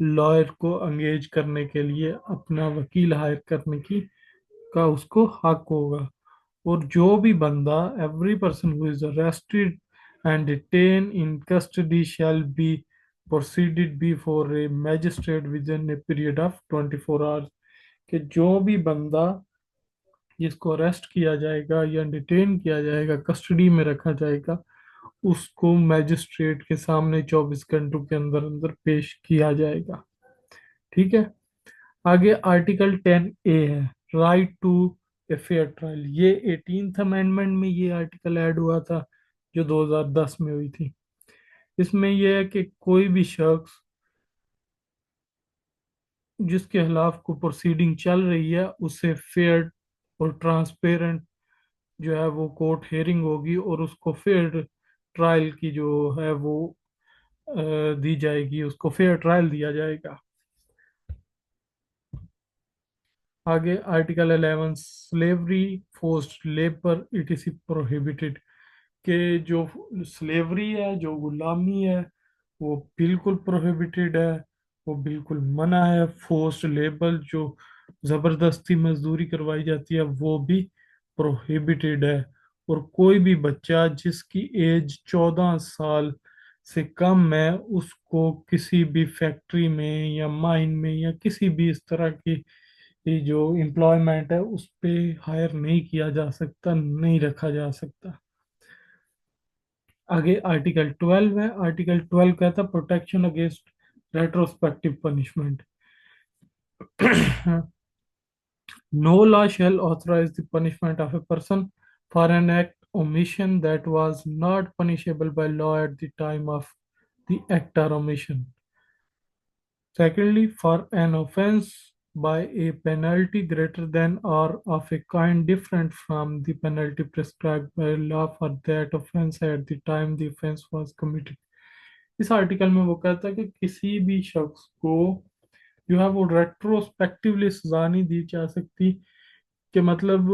Lawyer کو engage کرنے کے لیے، اپنا وکیل ہائر کرنے کی کا اس کو حق ہوگا۔ اور جو بھی بندہ every person who is arrested and detained in custody shall be proceeded before a magistrate within a period of 24 hours، کہ جو بھی بندہ جس کو اریسٹ کیا جائے گا یا ڈیٹین کیا جائے گا، کسٹڈی میں رکھا جائے گا، اس کو میجسٹریٹ کے سامنے 24 گھنٹوں کے اندر اندر پیش کیا جائے گا۔ ٹھیک ہے، آگے آرٹیکل 10A ہے، right to a fair trial. یہ 18th امینڈمنٹ میں یہ آرٹیکل ایڈ ہوا تھا جو 2010 میں ہوئی تھی۔ اس میں یہ ہے کہ کوئی بھی شخص جس کے خلاف کو پروسیڈنگ چل رہی ہے، اسے فیئر اور ٹرانسپیرنٹ جو ہے وہ کورٹ ہیئرنگ ہوگی، اور اس کو فیئر ٹرائل کی جو ہے وہ دی جائے گی، اس کو فیئر ٹرائل دیا جائے گا۔ آگے article 11، slavery forced labour it is prohibited, کہ جو سلیوری ہے، جو غلامی ہے، وہ بالکل پروہیبٹڈ ہے، وہ بالکل منع ہے۔ فورسڈ لیبر جو زبردستی مزدوری کروائی جاتی ہے وہ بھی پروہیبٹڈ ہے۔ اور کوئی بھی بچہ جس کی ایج 14 سال سے کم ہے، اس کو کسی بھی فیکٹری میں یا مائن میں یا کسی بھی اس طرح کی جو امپلائمنٹ ہے اس پہ ہائر نہیں کیا جا سکتا، نہیں رکھا جا سکتا۔ آگے آرٹیکل 12 ہے، آرٹیکل 12 کہتا ہے protection against retrospective punishment. No law shall authorize the punishment of a person for an act omission that was not punishable by law at the time of the act or omission. Secondly, for an offense by a penalty greater than or of a kind different from the penalty prescribed by law for that offense at the time the offense was committed. اس article میں وہ کہتا ہے کہ کسی بھی شخص کو جو ہے وہ ریٹروسپیکٹیولی سزا نہیں دی جا سکتی، کہ مطلب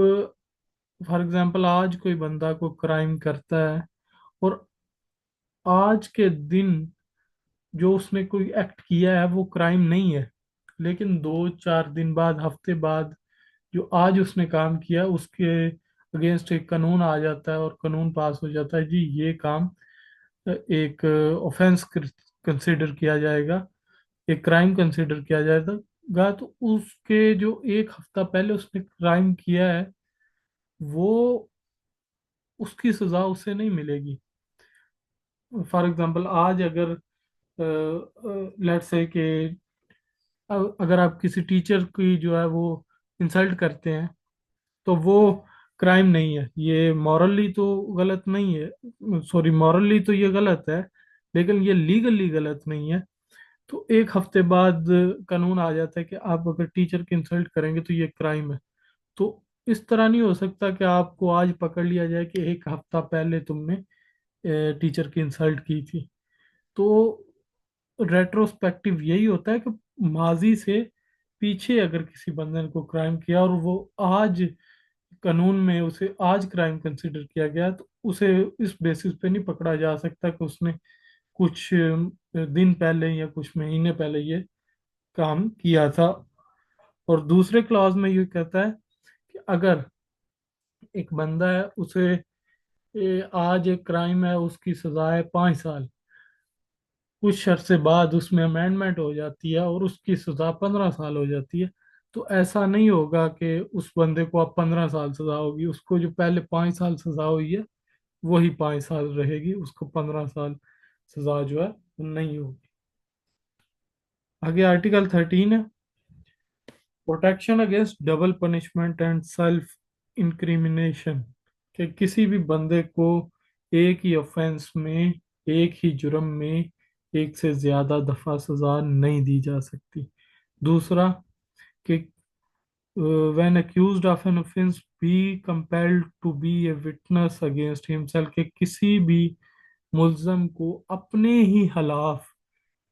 فار ایگزامپل آج کوئی بندہ کو کرائم کرتا ہے، اور آج کے دن جو اس نے کوئی ایکٹ کیا ہے وہ کرائم نہیں ہے، لیکن 2-4 دن بعد، ہفتے بعد، جو آج اس نے کام کیا اس کے اگینسٹ ایک قانون آ جاتا ہے اور قانون پاس ہو جاتا ہے، جی یہ کام ایک اوفینس کنسیڈر کیا جائے گا، ایک کرائم کنسیڈر کیا جائے گا، تو اس کے جو ایک ہفتہ پہلے اس نے کرائم کیا ہے وہ اس کی سزا اسے نہیں ملے گی۔ فار ایگزامپل آج اگر لیٹ سے کہ اگر آپ کسی ٹیچر کی جو ہے وہ انسلٹ کرتے ہیں تو وہ کرائم نہیں ہے، یہ مورلی تو غلط نہیں ہے، سوری مورلی تو یہ غلط ہے لیکن یہ لیگلی غلط نہیں ہے۔ تو ایک ہفتے بعد قانون آ جاتا ہے کہ آپ اگر ٹیچر کی انسلٹ کریں گے تو یہ کرائم ہے۔ تو اس طرح نہیں ہو سکتا کہ آپ کو آج پکڑ لیا جائے کہ ایک ہفتہ پہلے تم نے ٹیچر کی انسلٹ کی تھی۔ تو ریٹروسپیکٹیو یہی ہوتا ہے کہ ماضی سے پیچھے اگر کسی بندے نے کو کرائم کیا اور وہ آج قانون میں اسے آج کرائم کنسیڈر کیا گیا، تو اسے اس بیسس پہ نہیں پکڑا جا سکتا کہ اس نے کچھ دن پہلے یا کچھ مہینے پہلے یہ کام کیا تھا۔ اور دوسرے کلاز میں یہ کہتا ہے کہ اگر ایک بندہ ہے، اسے آج ایک کرائم ہے، اس کی سزا ہے 5 سال، کچھ عرصے بعد اس میں امینڈمنٹ ہو جاتی ہے اور اس کی سزا 15 سال ہو جاتی ہے، تو ایسا نہیں ہوگا کہ اس بندے کو اب 15 سال سزا ہوگی، اس کو جو پہلے 5 سال سزا ہوئی ہے وہی 5 سال رہے گی، اس کو 15 سال سزا جو ہے وہ نہیں ہوگی۔ آگے آرٹیکل 13 ہے، protection against double punishment and self incrimination, کہ کسی بھی بندے کو ایک ہی آفینس میں، ایک ہی جرم میں ایک سے زیادہ دفعہ سزا نہیں دی جا سکتی۔ دوسرا کہ when accused of an offense be compelled to be a witness against himself، کہ کسی بھی ملزم کو اپنے ہی خلاف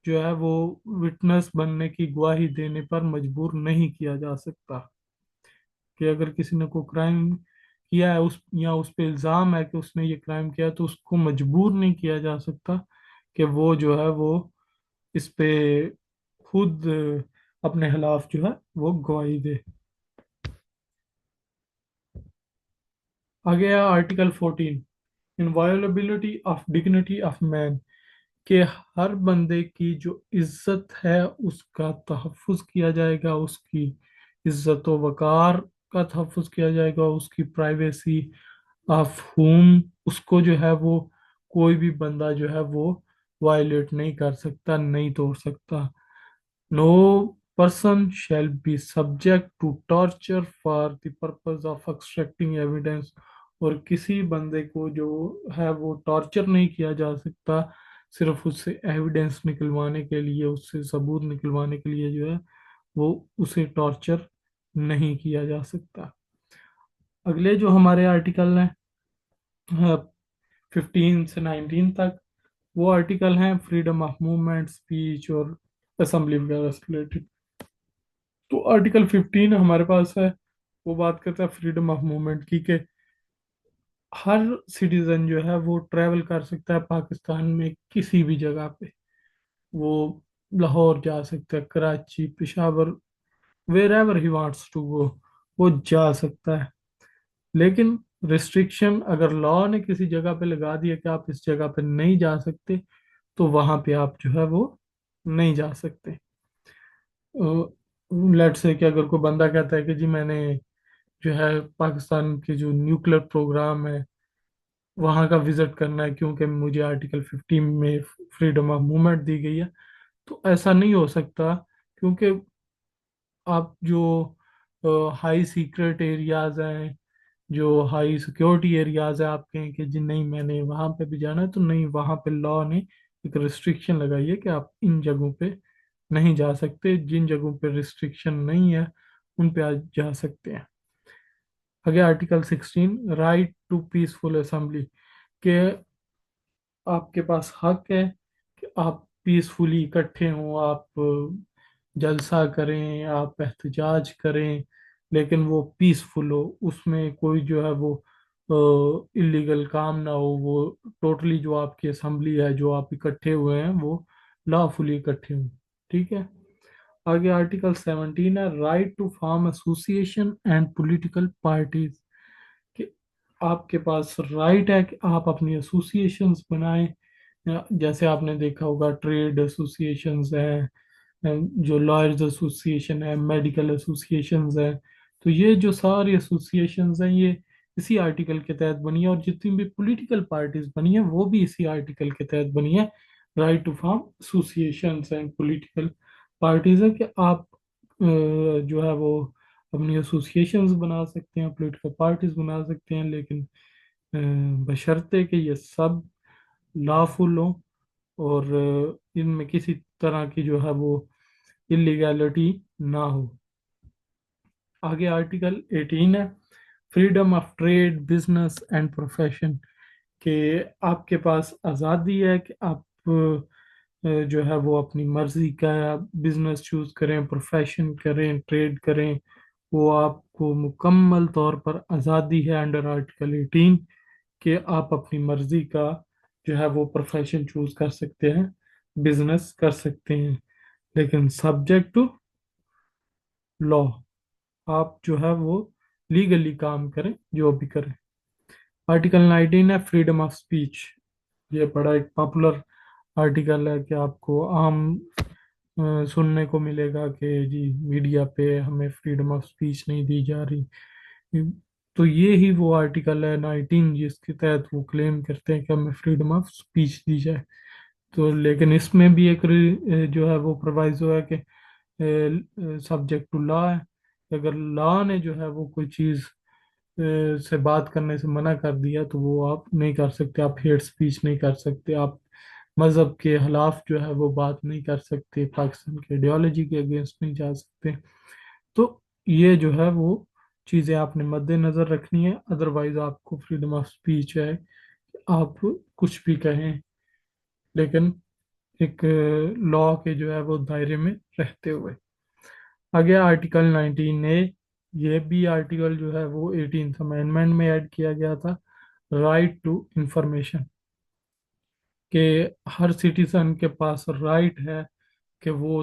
جو ہے وہ وٹنس بننے کی گواہی دینے پر مجبور نہیں کیا جا سکتا، کہ اگر کسی نے کوئی کرائم کیا ہے یا اس پہ الزام ہے کہ اس نے یہ کرائم کیا تو اس کو مجبور نہیں کیا جا سکتا کہ وہ جو ہے وہ اس پہ خود اپنے خلاف جو ہے وہ گواہی دے۔ آگے آرٹیکل 14، انوائولبلٹی آف ڈگنیٹی آف مین، کہ ہر بندے کی جو عزت ہے اس کا تحفظ کیا جائے گا، اس کی عزت و وقار کا تحفظ کیا جائے گا، اس کی پرائیویسی آف ہوم، اس کو جو ہے وہ کوئی بھی بندہ جو ہے وہ وائلیٹ نہیں کر سکتا، نہیں توڑ سکتا۔ No person shall be subject to torture for the purpose of extracting evidence، اور کسی بندے کو جو ہے وہ ٹارچر نہیں کیا جا سکتا صرف اس سے ایویڈنس نکلوانے کے لیے، اس سے ثبوت نکلوانے کے لیے جو ہے وہ اسے ٹارچر نہیں کیا جا سکتا۔ اگلے جو ہمارے آرٹیکل ہیں 15 سے 19 تک، وہ آرٹیکل ہیں فریڈم آف موومنٹ، اسپیچ اور اسمبلی وغیرہ سے ریلیٹڈ۔ تو آرٹیکل 15 ہمارے پاس ہے، وہ بات کرتا ہے فریڈم آف موومنٹ کی، کہ ہر سٹیزن جو ہے وہ ٹریول کر سکتا ہے پاکستان میں کسی بھی جگہ پہ، وہ لاہور جا سکتا ہے، Karachi, Peshawar, wherever he wants to go, وہ جا سکتا ہے۔ لیکن ریسٹرکشن اگر لا نے کسی جگہ پہ لگا دیا کہ آپ اس جگہ پہ نہیں جا سکتے، تو وہاں پہ آپ جو ہے وہ نہیں جا سکتے۔ لیٹ سے کہ اگر کوئی بندہ کہتا ہے کہ جی میں نے جو ہے پاکستان کے جو نیوکلیر پروگرام ہے وہاں کا وزٹ کرنا ہے کیونکہ مجھے آرٹیکل 15 میں فریڈم آف موومنٹ دی گئی ہے، تو ایسا نہیں ہو سکتا، کیونکہ آپ جو ہائی سیکرٹ ایریاز ہیں، جو ہائی سیکیورٹی ایریاز ہیں، آپ کہیں کہ جی نہیں میں نے وہاں پہ بھی جانا ہے، تو نہیں، وہاں پہ لا نے ایک ریسٹرکشن لگائی ہے کہ آپ ان جگہوں پہ نہیں جا سکتے، جن جگہوں پہ ریسٹرکشن نہیں ہے ان پہ آپ جا سکتے ہیں۔ آگے article 16، right to peaceful assembly, کہ آپ کے پاس حق ہے کہ آپ پیسفلی اکٹھے ہوں، آپ جلسہ کریں، آپ احتجاج کریں، لیکن وہ پیسفل ہو، اس میں کوئی جو ہے وہ اللیگل کام نہ ہو، وہ ٹوٹلی جو آپ کی اسمبلی ہے، جو آپ اکٹھے ہوئے ہیں، وہ لا فلی اکٹھے ہوں۔ ٹھیک ہے۔ آگے آرٹیکل 17 ہے، right to form association and political parties, کہ آپ کے پاس رائٹ ہے کہ آپ اپنی ایسوسیشنز بنائیں، جیسے آپ نے دیکھا ہوگا ٹریڈ ایسوسیشنز ہیں، جو لائرز ایسوسیشن ہے، میڈیکل ایسوسیشنز ہیں، تو یہ جو ساری ایسوسیشنز ہیں یہ اسی آرٹیکل کے تحت بنی ہے، اور جتنی بھی پولیٹیکل پارٹیز بنی ہیں وہ بھی اسی آرٹیکل کے تحت بنی ہے۔ Right to form associations and political parties ہے کہ آپ جو ہے وہ اپنی ایسوسیشنز بنا سکتے ہیں، پولیٹیکل پارٹیز بنا سکتے ہیں، لیکن بشرطے کہ یہ سب لافل ہوں، اور ان میں کسی طرح کی جو ہے وہ اللیگیلٹی نہ ہو۔ آگے آرٹیکل 18 ہے، freedom of trade, business and profession, کہ آپ کے پاس آزادی ہے کہ آپ جو ہے وہ اپنی مرضی کا بزنس چوز کریں، پروفیشن کریں، ٹریڈ کریں، وہ آپ کو مکمل طور پر آزادی ہے انڈر آرٹیکل 18 کہ آپ اپنی مرضی کا جو ہے وہ پروفیشن چوز کر سکتے ہیں، بزنس کر سکتے ہیں، لیکن سبجیکٹ ٹو لا، آپ جو ہے وہ لیگلی کام کریں جو بھی کریں۔ آرٹیکل 19 ہے، فریڈم آف اسپیچ، یہ بڑا ایک پاپولر آرٹیکل ہے کہ آپ کو عام سننے کو ملے گا کہ جی میڈیا پہ ہمیں فریڈم آف اسپیچ نہیں دی جا رہی، تو یہ ہی وہ آرٹیکل ہے 19 جس کے تحت وہ کلیم کرتے ہیں کہ ہمیں فریڈم آف اسپیچ دی جائے۔ تو لیکن اس میں بھی ایک جو ہے وہ پروائزو ہے کہ سبجیکٹ ٹو لا ہے، کہ اگر لا نے جو ہے وہ کوئی چیز سے بات کرنے سے منع کر دیا تو وہ آپ نہیں کر سکتے، آپ ہیٹ سپیچ نہیں کر سکتے، آپ مذہب کے خلاف جو ہے وہ بات نہیں کر سکتے، پاکستان کی آئیڈیالوجی کے اگینسٹ نہیں جا سکتے۔ تو یہ جو ہے وہ چیزیں آپ نے مد نظر رکھنی ہے، ادروائز آپ کو فریڈم آف سپیچ ہے، آپ کچھ بھی کہیں لیکن ایک لا کے جو ہے وہ دائرے میں رہتے ہوئے۔ آگے آرٹیکل 19A، یہ بھی آرٹیکل جو ہے وہ 18th امینڈمنٹ میں ایڈ کیا گیا تھا، رائٹ ٹو انفارمیشن، کہ ہر سٹیزن کے پاس رائٹ ہے کہ وہ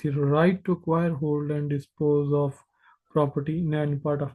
the right to acquire, hold and dispose of property in any part of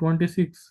26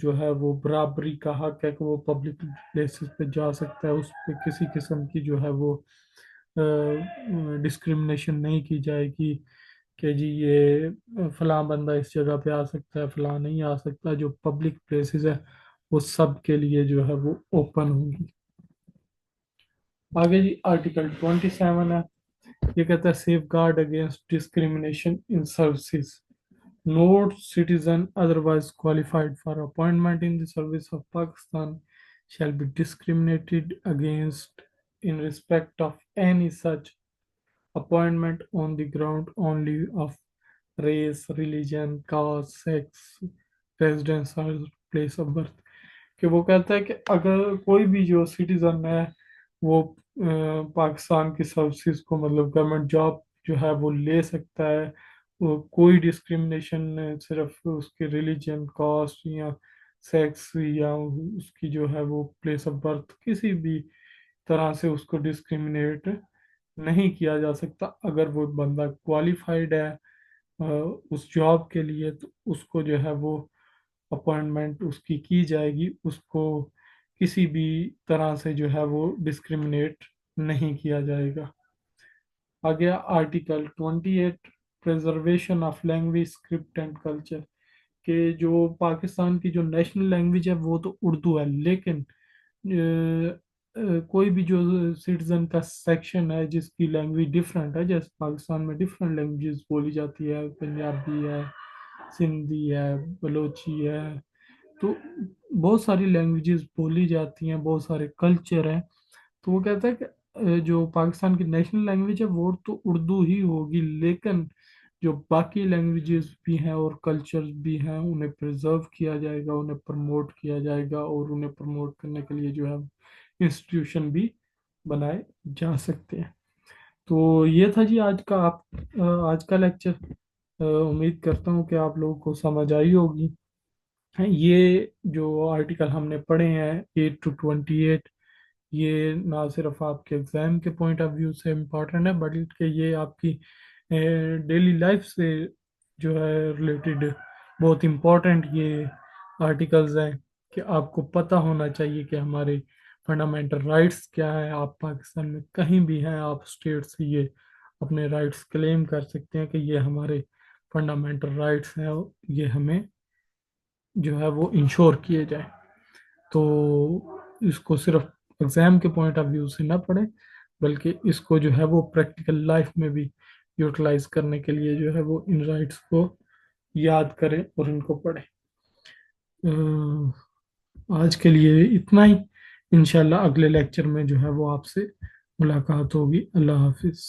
جو ہے وہ برابری کا حق ہے کہ وہ پبلک پلیسز پہ جا سکتا ہے، اس پہ کسی قسم کی جو ہے وہ ڈسکرمنیشن نہیں کی جائے گی کہ جی یہ فلاں بندہ اس جگہ پہ آ سکتا ہے، فلاں نہیں آ سکتا۔ جو پبلک پلیسز ہے وہ سب کے لیے جو ہے وہ اوپن ہوں گی۔ آگے جی آرٹیکل 27 ہے، یہ کہتا ہے safeguard against discrimination in services. No citizen otherwise qualified for appointment in the service of Pakistan shall be discriminated against in respect of any such appointment on the ground only of race, religion, caste, sex, residence or place of birth. کہ وہ کہتا ہے کہ اگر کوئی بھی جو citizen ہے وہ پاکستان کی سروسز کو مطلب گورنمنٹ جاب جو ہے وہ لے سکتا ہے، وہ کوئی ڈسکرمنیشن صرف اس کے ریلیجن، کاسٹ یا سیکس یا اس کی جو ہے وہ پلیس آف برتھ کسی بھی طرح سے اس کو ڈسکرمنیٹ نہیں کیا جا سکتا۔ اگر وہ بندہ کوالیفائڈ ہے اس جاب کے لیے تو اس کو جو ہے وہ اپوائنٹمنٹ اس کی جائے گی، اس کو کسی بھی طرح سے جو ہے وہ ڈسکرمنیٹ نہیں کیا جائے گا۔ آگیا article 28 preservation of language script and culture, کہ جو پاکستان کی جو نیشنل لینگویج ہے وہ تو اردو ہے، لیکن کوئی بھی جو سٹیزن کا سیکشن ہے جس کی لینگویج ڈفرینٹ ہے، جیسے پاکستان میں ڈفرینٹ لینگویجز بولی جاتی ہے، پنجابی ہے، سندھی ہے، بلوچی ہے، تو بہت ساری لینگویجز بولی جاتی ہیں، بہت سارے کلچر ہیں، تو وہ کہتا ہے کہ جو پاکستان کی نیشنل لینگویج ہے وہ تو اردو ہی ہوگی، لیکن جو باقی لینگویجز بھی ہیں اور کلچرز بھی ہیں انہیں پرزرو کیا جائے گا، انہیں پروموٹ کیا جائے گا، اور انہیں پروموٹ کرنے کے لیے جو ہے انسٹیٹیوشن بھی بنائے جا سکتے ہیں۔ تو یہ تھا جی آج کا لیکچر۔ امید کرتا ہوں کہ آپ لوگوں کو سمجھ آئی ہوگی۔ یہ جو آرٹیکل ہم نے پڑھے ہیں 8 to 28، یہ نہ صرف آپ کے ایگزام کے پوائنٹ آف ویو سے امپورٹنٹ ہے بلکہ یہ آپ کی ڈیلی لائف سے جو ہے ریلیٹڈ بہت امپورٹنٹ یہ آرٹیکلز ہیں، کہ آپ کو پتہ ہونا چاہیے کہ ہمارے فنڈامنٹل رائٹس کیا ہیں۔ آپ پاکستان میں کہیں بھی ہیں، آپ اسٹیٹ سے یہ اپنے رائٹس کلیم کر سکتے ہیں کہ یہ ہمارے فنڈامنٹل رائٹس ہیں، یہ ہمیں جو ہے وہ انشور کیے جائیں۔ تو اس کو صرف ایگزام کے پوائنٹ آف ویو سے نہ پڑھیں، بلکہ اس کو جو ہے وہ پریکٹیکل لائف میں بھی یوٹیلائز کرنے کے لیے جو ہے وہ ان رائٹس کو یاد کریں اور ان کو پڑھیں۔ آج کے لیے اتنا ہی، انشاءاللہ اگلے لیکچر میں جو ہے وہ آپ سے ملاقات ہوگی۔ اللہ حافظ۔